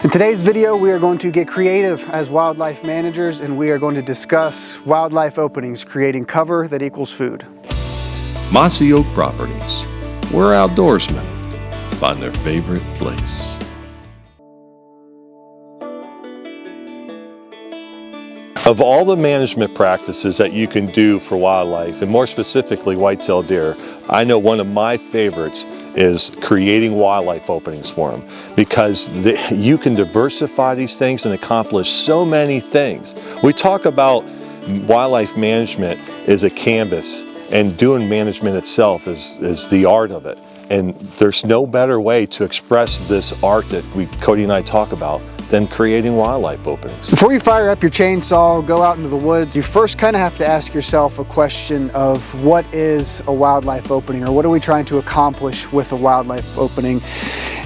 In today's video, we are going to get creative as wildlife managers, and we are going to discuss wildlife openings, creating cover that equals food. Mossy Oak Properties, where outdoorsmen find their favorite place. Of all the management practices that you can do for wildlife, and more specifically white-tailed deer, I know one of my favorites is creating wildlife openings for them, because you can diversify these things and accomplish so many things. We talk about wildlife management as a canvas, and doing management itself is the art of it. And there's no better way to express this art that Cody and I talk about than creating wildlife openings. Before you fire up your chainsaw, go out into the woods, you first kind of have to ask yourself a question of what is a wildlife opening, or what are we trying to accomplish with a wildlife opening?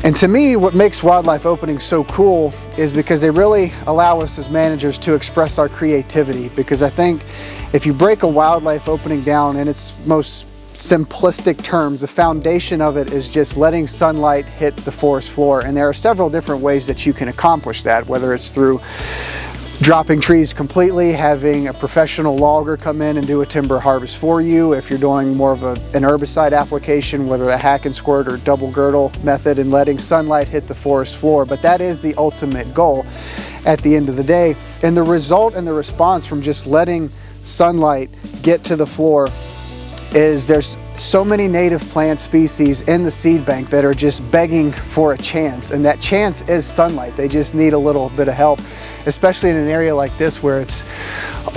And to me, what makes wildlife openings so cool is because they really allow us as managers to express our creativity. Because I think if you break a wildlife opening down in its most simplistic terms, the foundation of it is just letting sunlight hit the forest floor. And there are several different ways that you can accomplish that, whether it's through dropping trees completely, having a professional logger come in and do a timber harvest for you, if you're doing more of an herbicide application, whether a hack and squirt or double girdle method, and letting sunlight hit the forest floor. But that is the ultimate goal at the end of the day. And the result and the response from just letting sunlight get to the floor is there's so many native plant species in the seed bank that are just begging for a chance, and that chance is sunlight. They just need a little bit of help, especially in an area like this where it's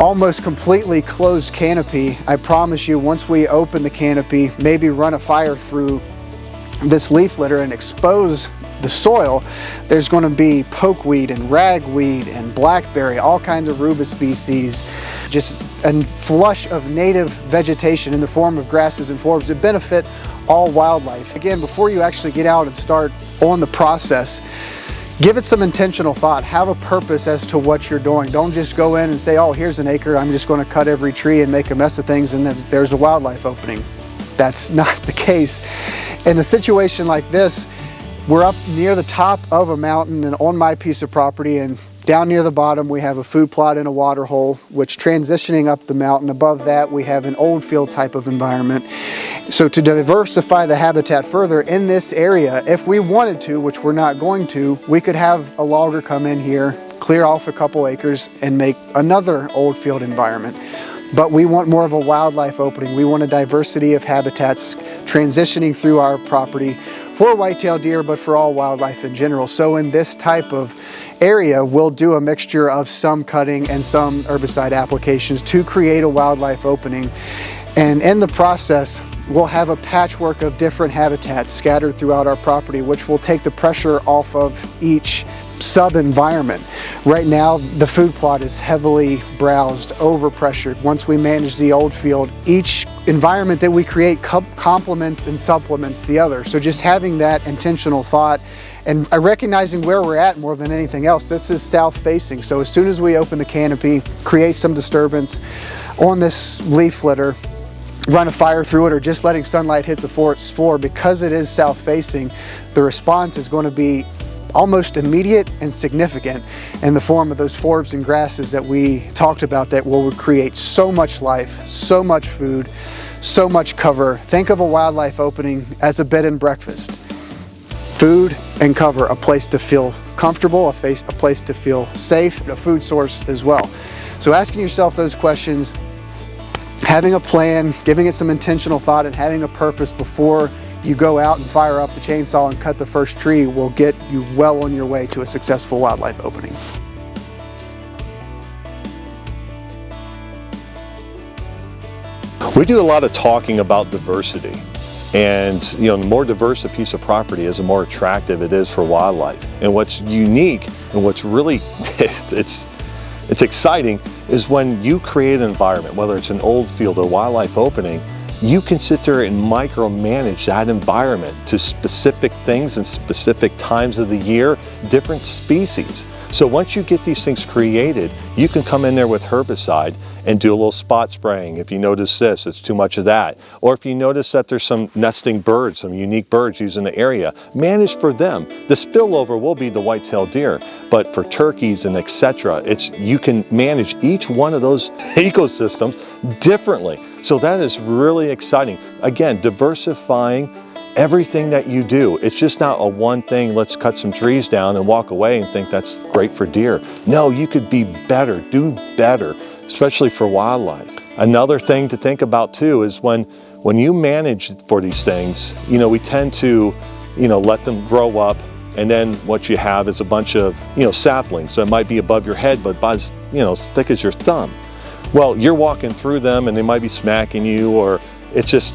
almost completely closed canopy. I promise you, once we open the canopy, maybe run a fire through this leaf litter and expose the soil, there's going to be pokeweed and ragweed and blackberry, all kinds of rubus species, just a flush of native vegetation in the form of grasses and forbs that benefit all wildlife. Again, before you actually get out and start on the process, give it some intentional thought. Have a purpose as to what you're doing. Don't just go in and say, oh, here's an acre, I'm just going to cut every tree and make a mess of things, and then there's a wildlife opening. That's not the case. In a situation like this, we're up near the top of a mountain and on my piece of property, and down near the bottom we have a food plot and a water hole, which transitioning up the mountain above that we have an old field type of environment. So to diversify the habitat further in this area, if we wanted to, which we're not going to, we could have a logger come in here, clear off a couple acres and make another old field environment. But we want more of a wildlife opening. We want a diversity of habitats transitioning through our property for white-tailed deer, but for all wildlife in general. So in this type of area, we'll do a mixture of some cutting and some herbicide applications to create a wildlife opening. And in the process, we'll have a patchwork of different habitats scattered throughout our property, which will take the pressure off of each sub-environment. Right now, the food plot is heavily browsed, overpressured. Once we manage the old field, each environment that we create complements and supplements the other. So just having that intentional thought and recognizing where we're at more than anything else. This is south facing, so as soon as we open the canopy, create some disturbance on this leaf litter, run a fire through it, or just letting sunlight hit the forest floor, because it is south facing, the response is going to be almost immediate and significant in the form of those forbs and grasses that we talked about that will create so much life, so much food, so much cover. Think of a wildlife opening as a bed and breakfast. Food and cover, a place to feel comfortable, a place to feel safe, a food source as well. So asking yourself those questions, having a plan, giving it some intentional thought, and having a purpose before you go out and fire up the chainsaw and cut the first tree will get you well on your way to a successful wildlife opening. We do a lot of talking about diversity, and the more diverse a piece of property is, the more attractive it is for wildlife. And what's unique and what's really it's exciting is when you create an environment, whether it's an old field or wildlife opening, you can sit there and micromanage that environment to specific things and specific times of the year, different species. So once you get these things created, you can come in there with herbicide and do a little spot spraying. If you notice this, it's too much of that. Or if you notice that there's some nesting birds, some unique birds using the area, manage for them. The spillover will be the white-tailed deer, but for turkeys and etc., you can manage each one of those ecosystems differently. So that is really exciting. Again, diversifying everything that you do. It's just not a one thing, let's cut some trees down and walk away and think that's great for deer. No, you could be better, do better, especially for wildlife. Another thing to think about too is when you manage for these things, we tend to, let them grow up, and then what you have is a bunch of, saplings that might be above your head, but about as, as thick as your thumb. Well, you're walking through them and they might be smacking you, or it's just,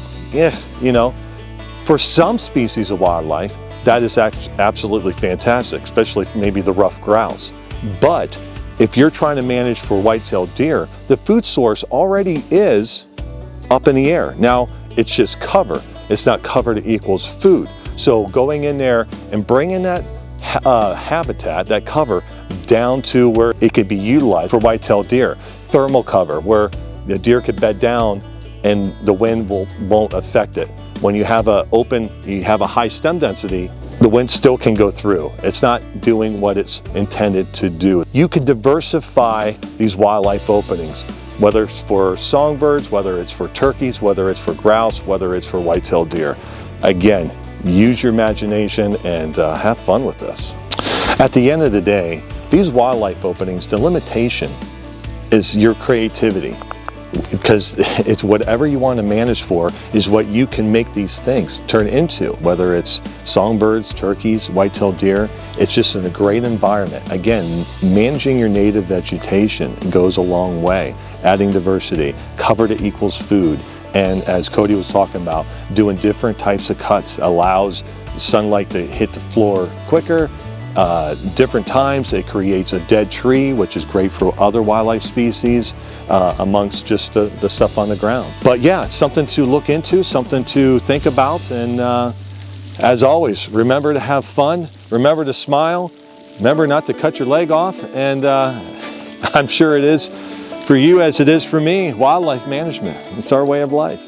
For some species of wildlife, that is absolutely fantastic, especially maybe the rough grouse. But if you're trying to manage for white-tailed deer, the food source already is up in the air. Now, it's just cover. It's not cover that equals food. So going in there and bringing that habitat, that cover, down to where it could be utilized for white-tailed deer. Thermal cover, where the deer could bed down and the wind won't affect it. When you have you have a high stem density, the wind still can go through. It's not doing what it's intended to do. You could diversify these wildlife openings, whether it's for songbirds, whether it's for turkeys, whether it's for grouse, whether it's for white-tailed deer. Again, use your imagination and have fun with this. At the end of the day, these wildlife openings, the limitation is your creativity. Because it's whatever you want to manage for is what you can make these things turn into, whether it's songbirds, turkeys, white-tailed deer. It's just in a great environment. Again, managing your native vegetation goes a long way. Adding diversity, cover that equals food, and as Cody was talking about, doing different types of cuts allows sunlight to hit the floor quicker. Different times, it creates a dead tree, which is great for other wildlife species amongst just the stuff on the ground. But yeah, it's something to look into, something to think about, and as always, remember to have fun, remember to smile, remember not to cut your leg off, and I'm sure it is for you as it is for me, wildlife management. It's our way of life.